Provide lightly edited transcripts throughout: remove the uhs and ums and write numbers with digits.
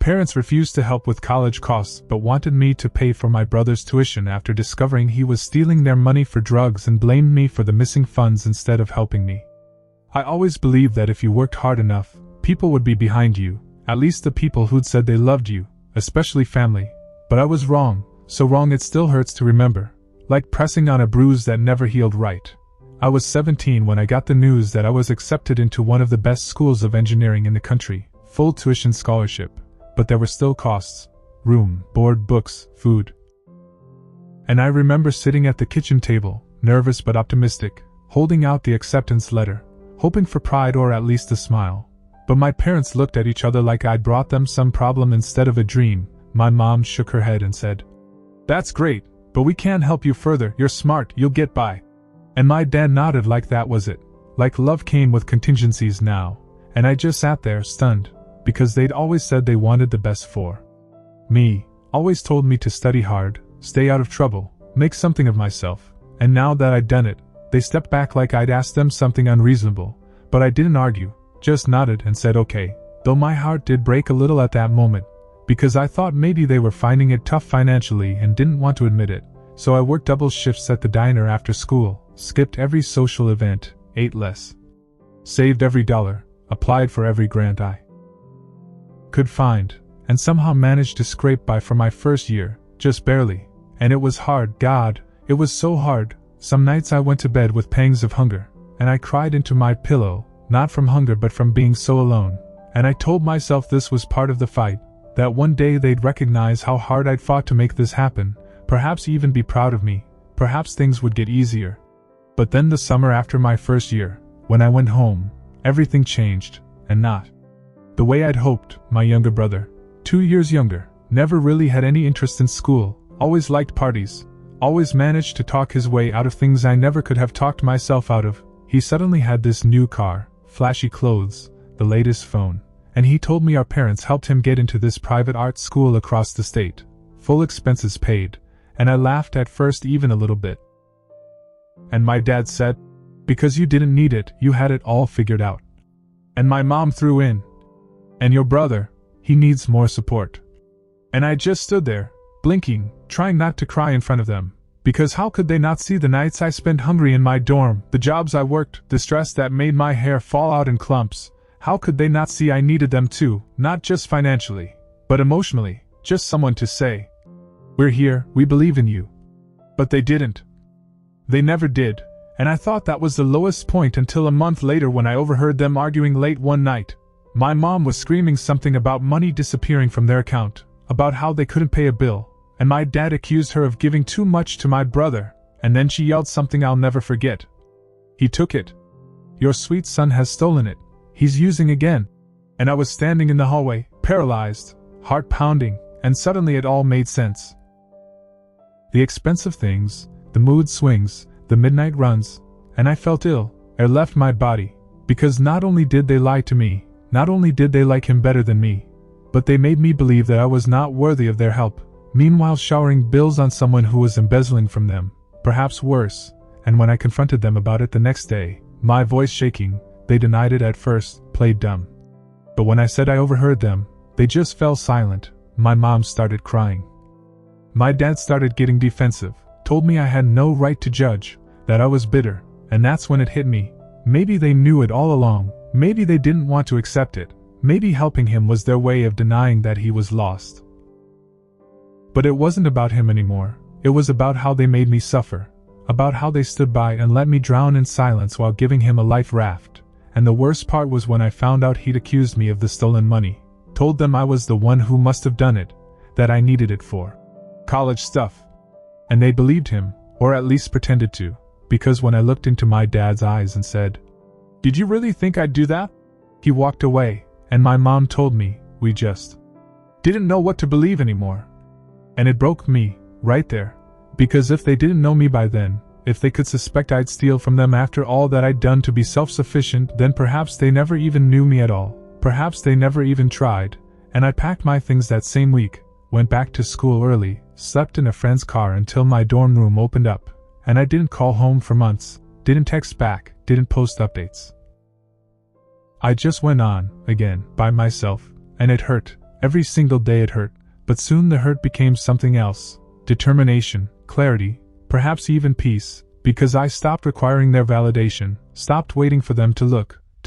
parents refused to help with college costs but wanted me to pay for my brother's tuition after discovering he was stealing their money for drugs and blamed me for the missing funds instead of helping me. I always believed that if you worked hard enough, people would be behind you, at least the people who'd said they loved you, especially family. But I was wrong, so wrong it still hurts to remember, like pressing on a bruise that never healed right. I was 17 when I got the news that I was accepted into one of the best schools of engineering in the country, full tuition scholarship, but there were still costs: room, board, books, food. And I remember sitting at the kitchen table, nervous but optimistic, holding out the acceptance letter, hoping for pride or at least a smile. But my parents looked at each other like I'd brought them some problem instead of a dream. My mom shook her head and said, "That's great, but we can't help you further. You're smart, you'll get by." And my dad nodded like that was it, like love came with contingencies now, and I just sat there stunned, because they'd always said they wanted the best for me, always told me to study hard, stay out of trouble, make something of myself, and now that I'd done it, they stepped back like I'd asked them something unreasonable, but I didn't argue, just nodded and said okay, though my heart did break a little at that moment, because I thought maybe they were finding it tough financially and didn't want to admit it. So I worked double shifts at the diner after school, skipped every social event, ate less, saved every dollar, applied for every grant I could find, and somehow managed to scrape by for my first year, just barely. And it was hard, God, it was so hard. Some nights I went to bed with pangs of hunger, and I cried into my pillow, not from hunger but from being so alone. And I told myself this was part of the fight, that one day they'd recognize how hard I'd fought to make this happen, perhaps even be proud of me, perhaps things would get easier. But then the summer after my first year, when I went home, everything changed, and not the way I'd hoped. My younger brother, 2 years younger, never really had any interest in school, always liked parties, always managed to talk his way out of things I never could have talked myself out of. He suddenly had this new car, flashy clothes, the latest phone, and he told me our parents helped him get into this private art school across the state, full expenses paid, and I laughed at first even a little bit. And my dad said, "Because you didn't need it, you had it all figured out." And my mom threw in, "And your brother, he needs more support." And I just stood there, blinking, trying not to cry in front of them, because how could they not see the nights I spent hungry in my dorm, the jobs I worked, the stress that made my hair fall out in clumps? How could they not see I needed them too, not just financially, but emotionally, just someone to say, "We're here, we believe in you." But they didn't. They never did, and I thought that was the lowest point until a month later when I overheard them arguing late one night. My mom was screaming something about money disappearing from their account, about how they couldn't pay a bill, and my dad accused her of giving too much to my brother, and then she yelled something I'll never forget. "He took it. Your sweet son has stolen it. He's using again." And I was standing in the hallway, paralyzed, heart pounding, and suddenly it all made sense. The expensive things, the mood swings, the midnight runs, and I felt ill. Air left my body, because not only did they lie to me, not only did they like him better than me, but they made me believe that I was not worthy of their help, meanwhile showering bills on someone who was embezzling from them, perhaps worse. And when I confronted them about it the next day, my voice shaking, they denied it at first, played dumb. But when I said I overheard them, they just fell silent. My mom started crying. My dad started getting defensive, told me I had no right to judge, that I was bitter, and that's when it hit me. Maybe they knew it all along, maybe they didn't want to accept it, maybe helping him was their way of denying that he was lost. But it wasn't about him anymore, it was about how they made me suffer, about how they stood by and let me drown in silence while giving him a life raft. And the worst part was when I found out he'd accused me of the stolen money, told them I was the one who must have done it, that I needed it for college stuff. And they believed him, or at least pretended to, because when I looked into my dad's eyes and said, "Did you really think I'd do that?" he walked away, and my mom told me, we just didn't know what to believe anymore. And it broke me, right there, because if they didn't know me by then, if they could suspect I'd steal from them after all that I'd done to be self-sufficient, then perhaps they never even knew me at all, perhaps they never even tried. And I packed my things that same week, went back to school early, slept in a friend's car until my dorm room opened up, and I didn't call home for months, didn't text back, didn't post updates. I just went on, again, by myself, and it hurt. Every single day it hurt, but soon the hurt became something else. Determination, clarity, perhaps even peace, because I stopped requiring their validation, stopped waiting for them to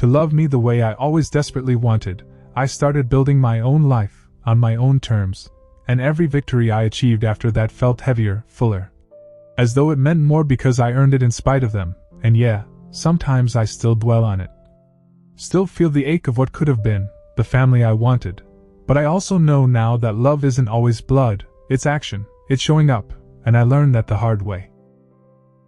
love me the way I always desperately wanted. I started building my own life, on my own terms, and every victory I achieved after that felt heavier, fuller. As though it meant more because I earned it in spite of them, and yeah, sometimes I still dwell on it. Still feel the ache of what could have been, the family I wanted. But I also know now that love isn't always blood, it's action, it's showing up, and I learned that the hard way.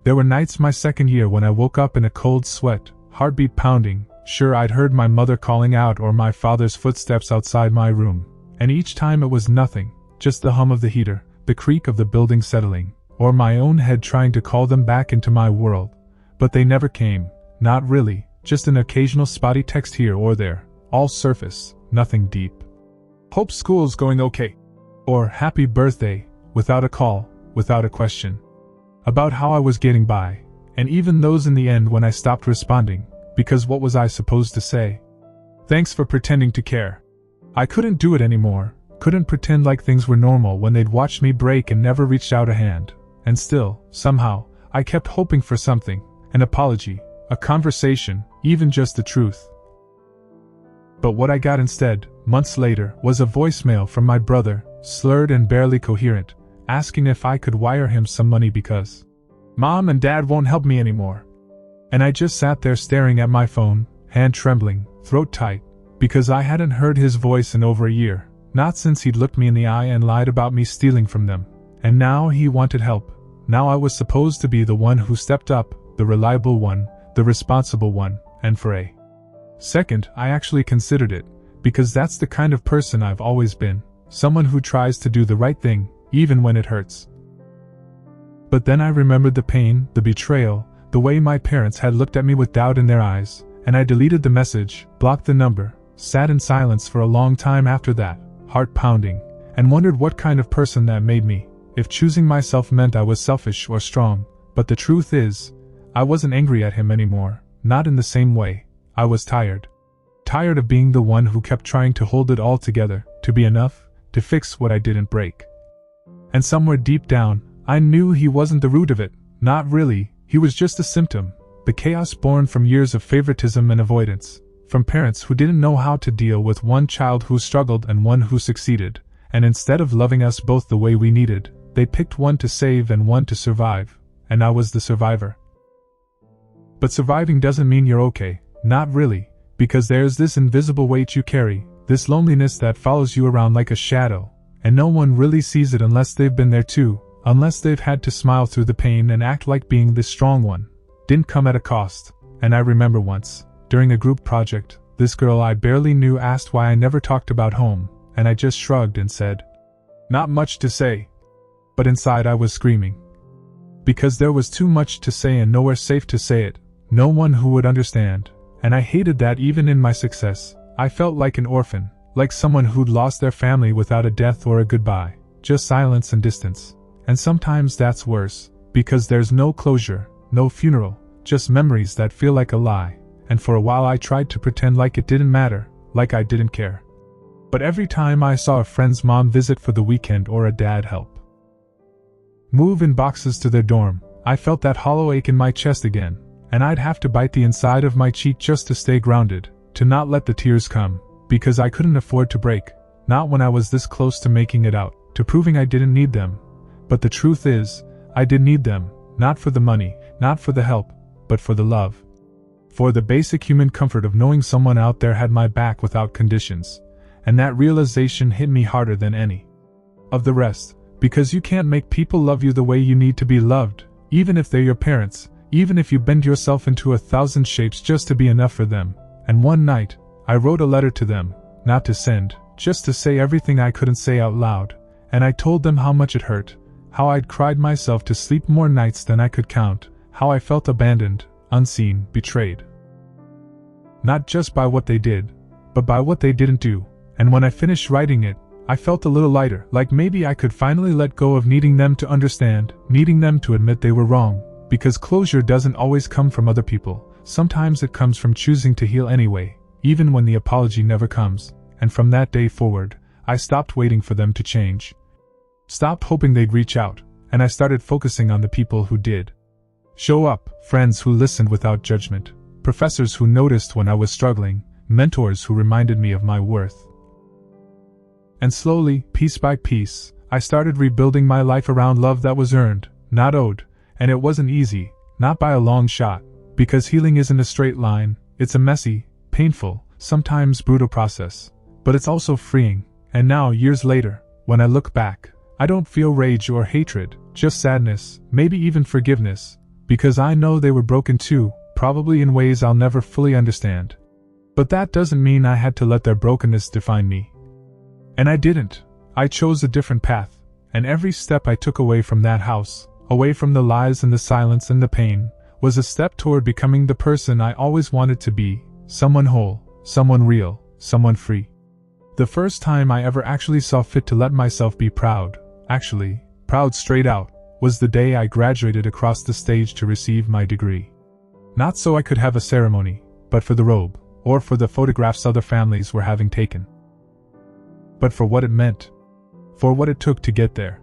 There were nights my second year when I woke up in a cold sweat, heartbeat pounding, sure I'd heard my mother calling out or my father's footsteps outside my room, and each time it was nothing, just the hum of the heater, the creak of the building settling, or my own head trying to call them back into my world. But they never came, not really, just an occasional spotty text here or there, all surface, nothing deep. Hope school's going okay. Or happy birthday, without a call, without a question. About how I was getting by, and even those in the end when I stopped responding, because what was I supposed to say? Thanks for pretending to care. I couldn't do it anymore, couldn't pretend like things were normal when they'd watched me break and never reached out a hand, and still, somehow, I kept hoping for something, an apology, a conversation, even just the truth. But what I got instead, months later, was a voicemail from my brother, slurred and barely coherent, asking if I could wire him some money because Mom and Dad won't help me anymore. And I just sat there staring at my phone, hand trembling, throat tight, because I hadn't heard his voice in over a year, not since he'd looked me in the eye and lied about me stealing from them. And now he wanted help. Now I was supposed to be the one who stepped up, the reliable one, the responsible one, and for a second I actually considered it, because that's the kind of person I've always been, someone who tries to do the right thing, even when it hurts. But then I remembered the pain, the betrayal, the way my parents had looked at me with doubt in their eyes, and I deleted the message, blocked the number, sat in silence for a long time after that, heart pounding, and wondered what kind of person that made me, if choosing myself meant I was selfish or strong. But the truth is, I wasn't angry at him anymore, not in the same way. I was tired. Tired of being the one who kept trying to hold it all together, to be enough, to fix what I didn't break. And somewhere deep down, I knew he wasn't the root of it, not really, he was just a symptom, the chaos born from years of favoritism and avoidance, from parents who didn't know how to deal with one child who struggled and one who succeeded, and instead of loving us both the way we needed, they picked one to save and one to survive, and I was the survivor. But surviving doesn't mean you're okay, not really, because there's this invisible weight you carry, this loneliness that follows you around like a shadow, and no one really sees it unless they've been there too, unless they've had to smile through the pain and act like being the strong one. Didn't come at a cost. And I remember once, during a group project, this girl I barely knew asked why I never talked about home, and I just shrugged and said, "Not much to say." But inside I was screaming. Because there was too much to say and nowhere safe to say it, no one who would understand, and I hated that even in my success, I felt like an orphan, like someone who'd lost their family without a death or a goodbye, just silence and distance. And sometimes that's worse, because there's no closure, no funeral, just memories that feel like a lie, and for a while I tried to pretend like it didn't matter, like I didn't care. But every time I saw a friend's mom visit for the weekend or a dad help move in boxes to their dorm, I felt that hollow ache in my chest again, and I'd have to bite the inside of my cheek just to stay grounded, to not let the tears come, because I couldn't afford to break, not when I was this close to making it out, to proving I didn't need them. But the truth is, I did need them, not for the money, not for the help, but for the love. For the basic human comfort of knowing someone out there had my back without conditions, and that realization hit me harder than any of the rest, because you can't make people love you the way you need to be loved, even if they're your parents, even if you bend yourself into 1,000 shapes just to be enough for them. And one night, I wrote a letter to them, not to send, just to say everything I couldn't say out loud, and I told them how much it hurt, how I'd cried myself to sleep more nights than I could count, how I felt abandoned, unseen, betrayed. Not just by what they did, but by what they didn't do. And when I finished writing it, I felt a little lighter, like maybe I could finally let go of needing them to understand, needing them to admit they were wrong, because closure doesn't always come from other people, sometimes it comes from choosing to heal anyway, even when the apology never comes. And from that day forward, I stopped waiting for them to change. Stopped hoping they'd reach out, and I started focusing on the people who did. Show up, friends who listened without judgment, professors who noticed when I was struggling, mentors who reminded me of my worth. And slowly, piece by piece, I started rebuilding my life around love that was earned, not owed, and it wasn't easy, not by a long shot, because healing isn't a straight line, it's a messy, painful, sometimes brutal process, but it's also freeing, and now, years later, when I look back, I don't feel rage or hatred, just sadness, maybe even forgiveness, because I know they were broken too, probably in ways I'll never fully understand. But that doesn't mean I had to let their brokenness define me. And I didn't. I chose a different path, and every step I took away from that house, away from the lies and the silence and the pain, was a step toward becoming the person I always wanted to be, someone whole, someone real, someone free. The first time I ever actually saw fit to let myself be proud, proud straight out, was the day I graduated across the stage to receive my degree. Not so I could have a ceremony, but for the robe, or for the photographs other families were having taken. But for what it meant. For what it took to get there.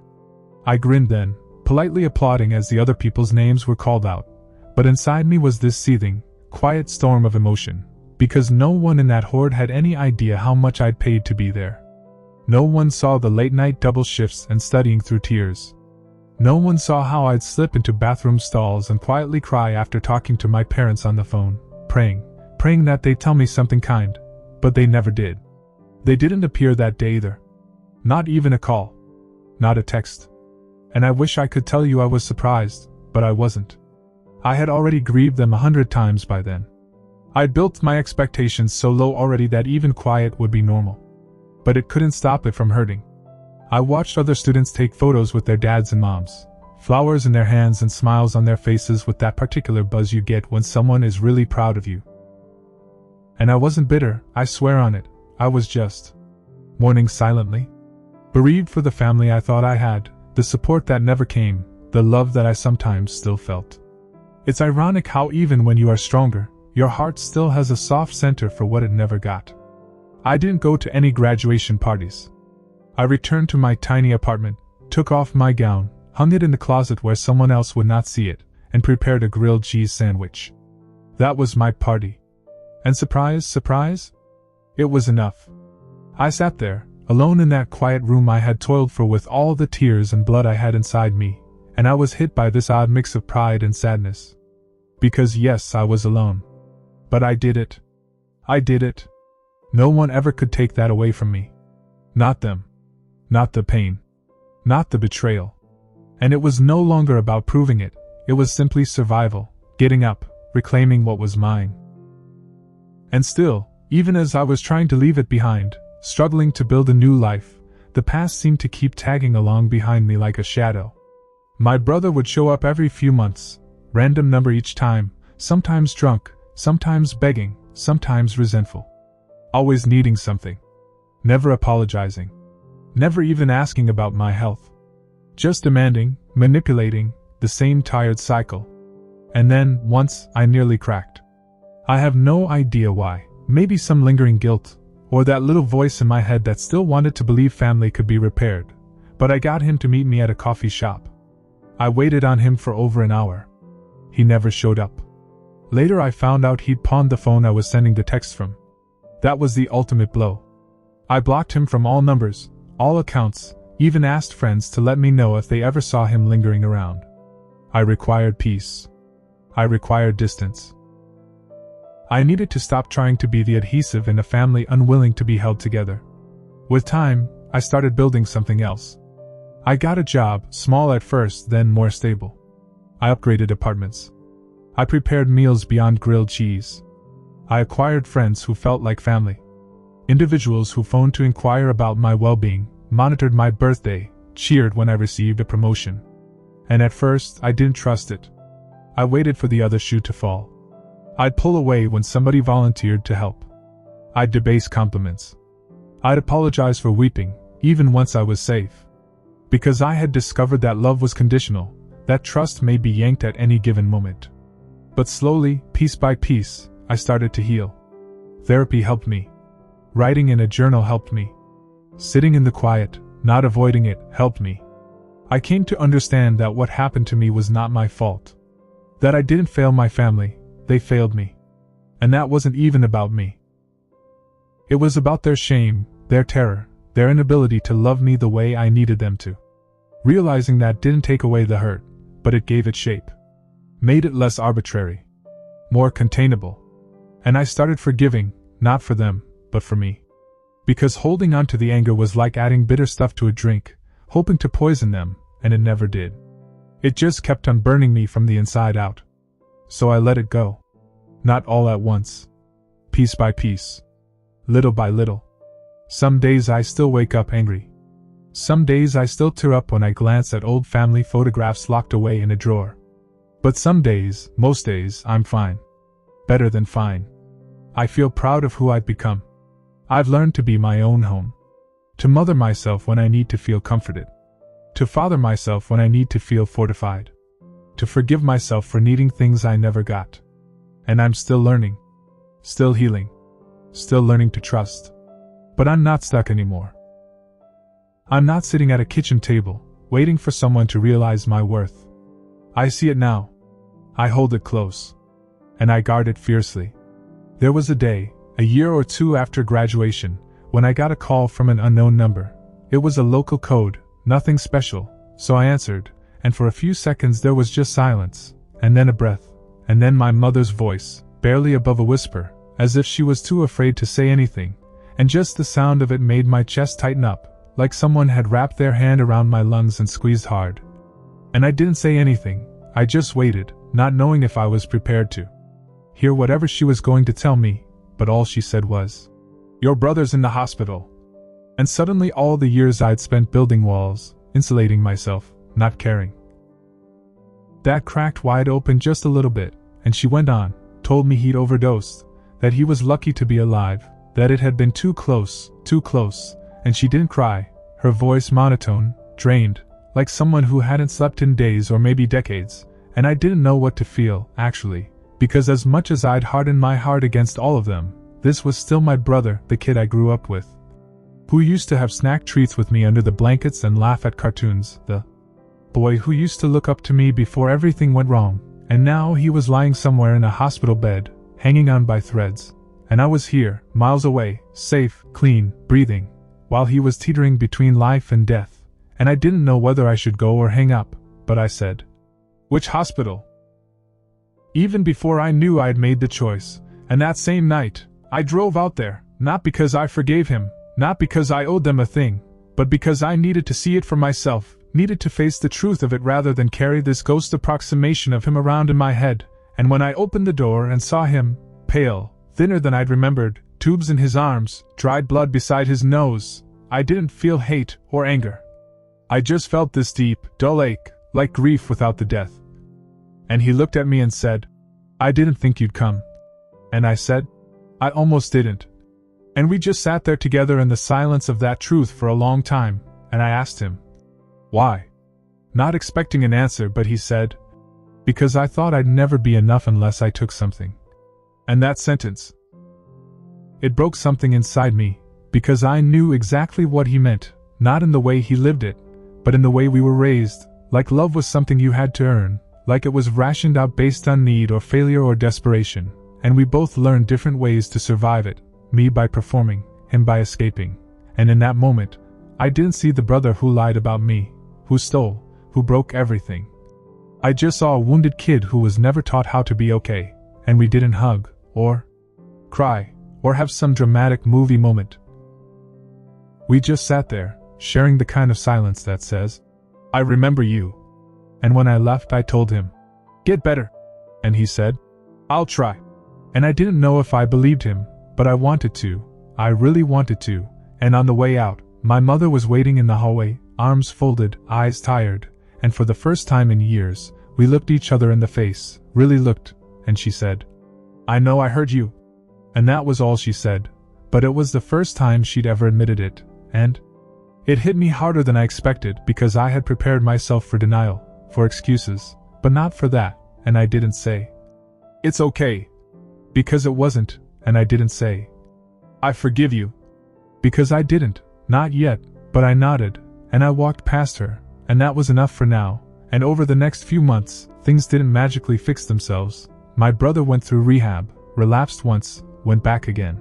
I grinned then, politely applauding as the other people's names were called out, but inside me was this seething, quiet storm of emotion, because no one in that horde had any idea how much I'd paid to be there. No one saw the late-night double shifts and studying through tears. No one saw how I'd slip into bathroom stalls and quietly cry after talking to my parents on the phone, praying that they'd tell me something kind, but they never did. They didn't appear that day either. Not even a call. Not a text. And I wish I could tell you I was surprised, but I wasn't. I had already grieved them 100 times by then. I'd built my expectations so low already that even quiet would be normal. But it couldn't stop it from hurting. I watched other students take photos with their dads and moms, flowers in their hands and smiles on their faces with that particular buzz you get when someone is really proud of you. And I wasn't bitter, I swear on it, I was just mourning silently. Bereaved for the family I thought I had, the support that never came, the love that I sometimes still felt. It's ironic how even when you are stronger, your heart still has a soft center for what it never got. I didn't go to any graduation parties. I returned to my tiny apartment, took off my gown, hung it in the closet where someone else would not see it, and prepared a grilled cheese sandwich. That was my party. And surprise, it was enough. I sat there, alone in that quiet room I had toiled for with all the tears and blood I had inside me, and I was hit by this odd mix of pride and sadness. Because yes, I was alone. But I did it. I did it. No one ever could take that away from me. Not them. Not the pain. Not the betrayal. And it was no longer about proving it, it was simply survival, getting up, reclaiming what was mine. And still, even as I was trying to leave it behind, struggling to build a new life, the past seemed to keep tagging along behind me like a shadow. My brother would show up every few months, random number each time, sometimes drunk, sometimes begging, sometimes resentful. Always needing something. Never apologizing. Never even asking about my health. Just demanding, manipulating, the same tired cycle. And then, once, I nearly cracked. I have no idea why, maybe some lingering guilt, or that little voice in my head that still wanted to believe family could be repaired, but I got him to meet me at a coffee shop. I waited on him for over an hour. He never showed up. Later I found out he'd pawned the phone I was sending the text from. That was the ultimate blow. I blocked him from all numbers, all accounts, even asked friends to let me know if they ever saw him lingering around. I required peace. I required distance. I needed to stop trying to be the adhesive in a family unwilling to be held together. With time, I started building something else. I got a job, small at first, then more stable. I upgraded apartments. I prepared meals beyond grilled cheese. I acquired friends who felt like family. Individuals who phoned to inquire about my well-being, monitored my birthday, cheered when I received a promotion. And at first, I didn't trust it. I waited for the other shoe to fall. I'd pull away when somebody volunteered to help. I'd debase compliments. I'd apologize for weeping, even once I was safe. Because I had discovered that love was conditional, that trust may be yanked at any given moment. But slowly, piece by piece, I started to heal. Therapy helped me. Writing in a journal helped me. Sitting in the quiet, not avoiding it, helped me. I came to understand that what happened to me was not my fault. That I didn't fail my family, they failed me. And that wasn't even about me. It was about their shame, their terror, their inability to love me the way I needed them to. Realizing that didn't take away the hurt, but it gave it shape. Made it less arbitrary. More containable. And I started forgiving, not for them, but for me. Because holding on to the anger was like adding bitter stuff to a drink, hoping to poison them, and it never did. It just kept on burning me from the inside out. So I let it go. Not all at once. Piece by piece. Little by little. Some days I still wake up angry. Some days I still tear up when I glance at old family photographs locked away in a drawer. But some days, most days, I'm fine. Better than fine. I feel proud of who I've become. I've learned to be my own home. To mother myself when I need to feel comforted. To father myself when I need to feel fortified. To forgive myself for needing things I never got. And I'm still learning. Still healing. Still learning to trust. But I'm not stuck anymore. I'm not sitting at a kitchen table, waiting for someone to realize my worth. I see it now. I hold it close. And I guard it fiercely. There was a day, a year or two after graduation, when I got a call from an unknown number. It was a local code, nothing special, so I answered, and for a few seconds there was just silence, and then a breath, and then my mother's voice, barely above a whisper, as if she was too afraid to say anything, and just the sound of it made my chest tighten up, like someone had wrapped their hand around my lungs and squeezed hard. And I didn't say anything, I just waited, not knowing if I was prepared to hear whatever she was going to tell me, but all she said was, "Your brother's in the hospital." And suddenly all the years I'd spent building walls, insulating myself, not caring, that cracked wide open just a little bit, and she went on, told me he'd overdosed, that he was lucky to be alive, that it had been too close, and she didn't cry, her voice monotone, drained, like someone who hadn't slept in days or maybe decades, and I didn't know what to feel, actually, because as much as I'd hardened my heart against all of them, this was still my brother, the kid I grew up with, who used to have snack treats with me under the blankets and laugh at cartoons, the boy who used to look up to me before everything went wrong, and now he was lying somewhere in a hospital bed, hanging on by threads, and I was here, miles away, safe, clean, breathing, while he was teetering between life and death, and I didn't know whether I should go or hang up, but I said, "Which hospital?" Even before I knew I'd made the choice, and that same night, I drove out there, not because I forgave him, not because I owed them a thing, but because I needed to see it for myself, needed to face the truth of it rather than carry this ghost approximation of him around in my head, and when I opened the door and saw him, pale, thinner than I'd remembered, tubes in his arms, dried blood beside his nose, I didn't feel hate or anger. I just felt this deep, dull ache, like grief without the death. And he looked at me and said, "I didn't think you'd come." And I said, "I almost didn't." And we just sat there together in the silence of that truth for a long time, and I asked him, "Why?" Not expecting an answer, but he said, "Because I thought I'd never be enough unless I took something." And that sentence, it broke something inside me, because I knew exactly what he meant, not in the way he lived it, but in the way we were raised, like love was something you had to earn, like it was rationed out based on need or failure or desperation, and we both learned different ways to survive it, me by performing, him by escaping, and in that moment, I didn't see the brother who lied about me, who stole, who broke everything. I just saw a wounded kid who was never taught how to be okay, and we didn't hug, or cry, or have some dramatic movie moment. We just sat there, sharing the kind of silence that says, "I remember you." And when I left I told him, "Get better." And he said, "I'll try." And I didn't know if I believed him, but I wanted to, I really wanted to, and on the way out, my mother was waiting in the hallway, arms folded, eyes tired, and for the first time in years, we looked each other in the face, really looked, and she said, "I know I hurt you." And that was all she said, but it was the first time she'd ever admitted it, and it hit me harder than I expected because I had prepared myself for denial, for excuses, but not for that, and I didn't say, "It's okay," because it wasn't, and I didn't say, "I forgive you," because I didn't, Not yet, but I nodded, and I walked past her, and that was enough for now. And over the next few months, things didn't magically fix themselves. My brother went through rehab, relapsed once, went back again.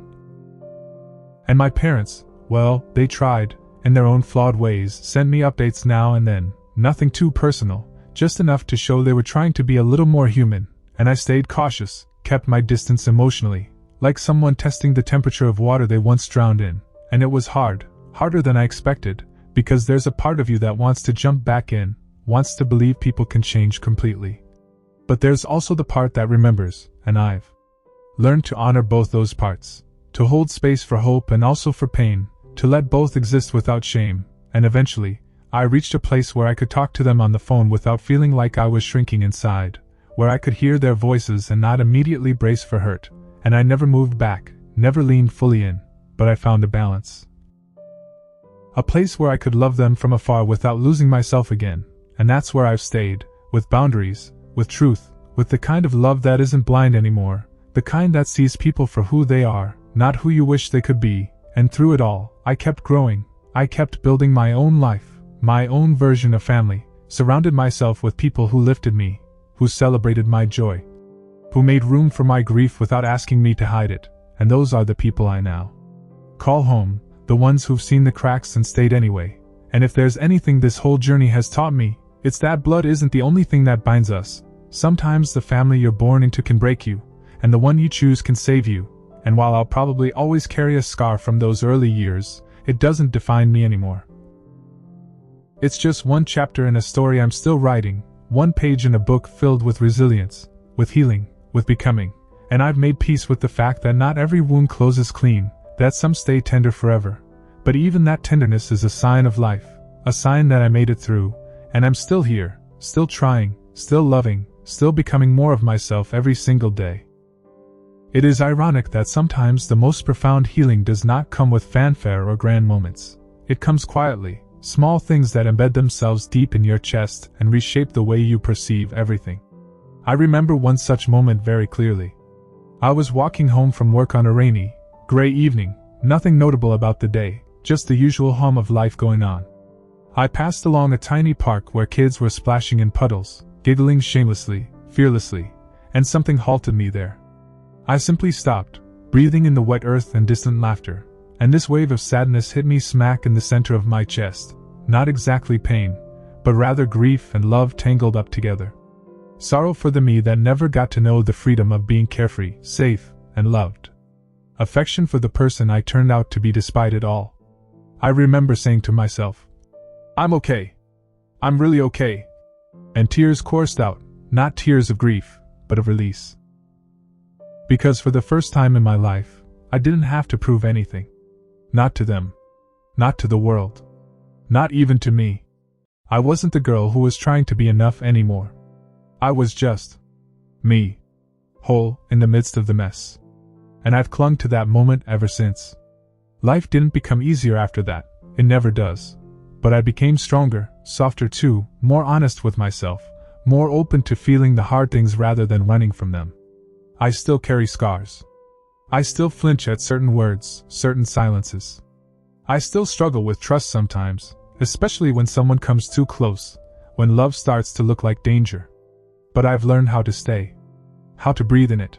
And my parents, well, they tried, in their own flawed ways, sent me updates now and then, nothing too personal, just enough to show they were trying to be a little more human, and I stayed cautious, kept my distance emotionally, like someone testing the temperature of water they once drowned in. And it was hard, harder than I expected, because there's a part of you that wants to jump back in, wants to believe people can change completely. But there's also the part that remembers, and I've learned to honor both those parts, to hold space for hope and also for pain, to let both exist without shame, and eventually, I reached a place where I could talk to them on the phone without feeling like I was shrinking inside, where I could hear their voices and not immediately brace for hurt, and I never moved back, never leaned fully in, but I found a balance. A place where I could love them from afar without losing myself again, and that's where I've stayed, with boundaries, with truth, with the kind of love that isn't blind anymore, the kind that sees people for who they are, not who you wish they could be, and through it all, I kept growing, I kept building my own life, my own version of family, surrounded myself with people who lifted me, who celebrated my joy, who made room for my grief without asking me to hide it, and those are the people I now call home, the ones who've seen the cracks and stayed anyway. And if there's anything this whole journey has taught me, it's that blood isn't the only thing that binds us. Sometimes the family you're born into can break you, and the one you choose can save you, and while I'll probably always carry a scar from those early years, it doesn't define me anymore. It's just one chapter in a story I'm still writing, one page in a book filled with resilience, with healing, with becoming, and I've made peace with the fact that not every wound closes clean, that some stay tender forever, but even that tenderness is a sign of life, a sign that I made it through, and I'm still here, still trying, still loving, still becoming more of myself every single day. It is ironic that sometimes the most profound healing does not come with fanfare or grand moments. It comes quietly, small things that embed themselves deep in your chest and reshape the way you perceive everything. I remember one such moment very clearly. I was walking home from work on a rainy, gray evening, nothing notable about the day, just the usual hum of life going on. I passed along a tiny park where kids were splashing in puddles, giggling shamelessly, fearlessly, and something halted me there. I simply stopped, breathing in the wet earth and distant laughter, and this wave of sadness hit me smack in the center of my chest, not exactly pain, but rather grief and love tangled up together. Sorrow for the me that never got to know the freedom of being carefree, safe, and loved. Affection for the person I turned out to be despite it all. I remember saying to myself, "I'm okay. I'm really okay." And tears coursed out, not tears of grief, but of release. Because for the first time in my life, I didn't have to prove anything. Not to them. Not to the world. Not even to me. I wasn't the girl who was trying to be enough anymore. I was just me. Whole, in the midst of the mess. And I've clung to that moment ever since. Life didn't become easier after that, it never does. But I became stronger, softer too, more honest with myself, more open to feeling the hard things rather than running from them. I still carry scars. I still flinch at certain words, certain silences. I still struggle with trust sometimes, especially when someone comes too close, when love starts to look like danger. But I've learned how to stay, how to breathe in it,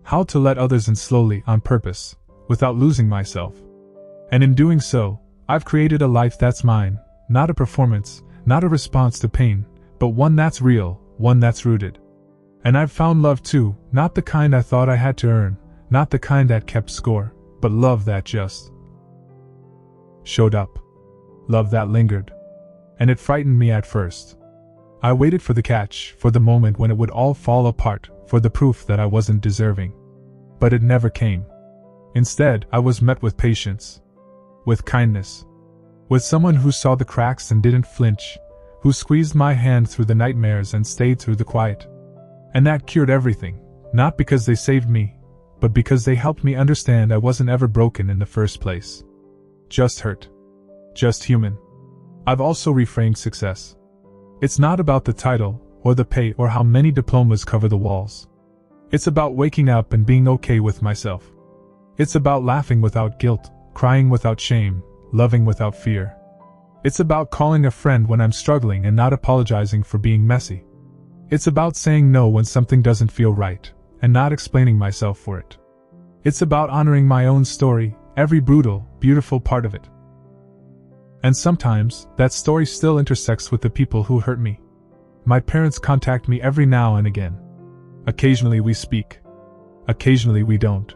how to let others in slowly, on purpose, without losing myself. And in doing so, I've created a life that's mine, not a performance, not a response to pain, but one that's real, one that's rooted. And I've found love too, not the kind I thought I had to earn, not the kind that kept score, but love that just showed up. Love that lingered. And it frightened me at first. I waited for the catch, for the moment when it would all fall apart, for the proof that I wasn't deserving. But it never came. Instead, I was met with patience. With kindness. With someone who saw the cracks and didn't flinch, who squeezed my hand through the nightmares and stayed through the quiet. And that cured everything, not because they saved me, but because they helped me understand I wasn't ever broken in the first place. Just hurt. Just human. I've also reframed success. It's not about the title, or the pay, or how many diplomas cover the walls. It's about waking up and being okay with myself. It's about laughing without guilt, crying without shame, loving without fear. It's about calling a friend when I'm struggling and not apologizing for being messy. It's about saying no when something doesn't feel right, and not explaining myself for it. It's about honoring my own story, every brutal, beautiful part of it. And sometimes, that story still intersects with the people who hurt me. My parents contact me every now and again. Occasionally we speak. Occasionally we don't.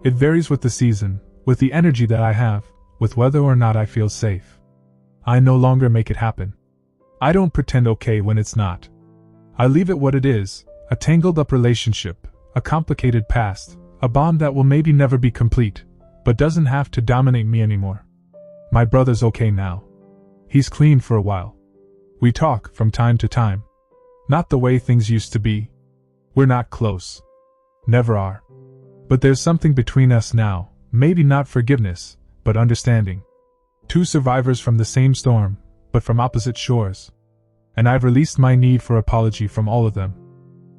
It varies with the season, with the energy that I have, with whether or not I feel safe. I no longer make it happen. I don't pretend okay when it's not. I leave it what it is, a tangled up relationship, a complicated past, a bond that will maybe never be complete, but doesn't have to dominate me anymore. My brother's okay now. He's clean for a while. We talk from time to time. Not the way things used to be. We're not close. Never are. But there's something between us now, maybe not forgiveness, but understanding. Two survivors from the same storm, but from opposite shores. And I've released my need for apology from all of them.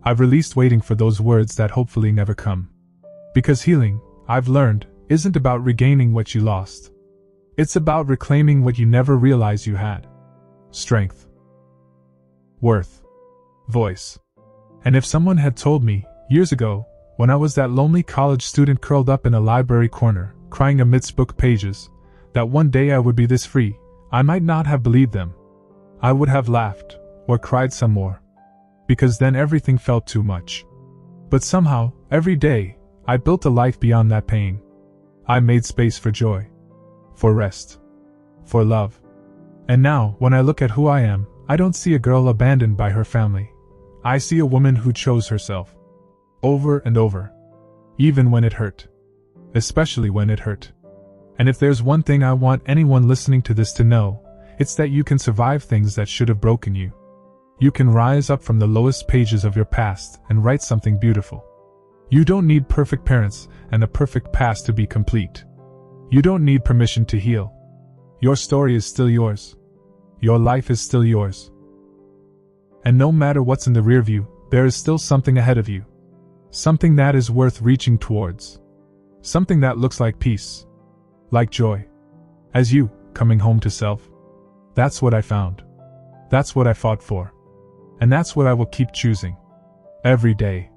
I've released waiting for those words that hopefully never come. Because healing, I've learned, isn't about regaining what you lost. It's about reclaiming what you never realized you had. Strength. Worth. Voice. And if someone had told me, years ago, when I was that lonely college student curled up in a library corner, crying amidst book pages, that one day I would be this free, I might not have believed them. I would have laughed, or cried some more. Because then everything felt too much. But somehow, every day, I built a life beyond that pain. I made space for joy. For rest. For love. And now, when I look at who I am, I don't see a girl abandoned by her family. I see a woman who chose herself. Over and over. Even when it hurt. Especially when it hurt. And if there's one thing I want anyone listening to this to know, it's that you can survive things that should have broken you. You can rise up from the lowest pages of your past and write something beautiful. You don't need perfect parents and a perfect past to be complete. You don't need permission to heal. Your story is still yours. Your life is still yours. And no matter what's in the rear view, there is still something ahead of you. Something that is worth reaching towards. Something that looks like peace. Like joy. As you, coming home to self. That's what I found. That's what I fought for. And that's what I will keep choosing. Every day.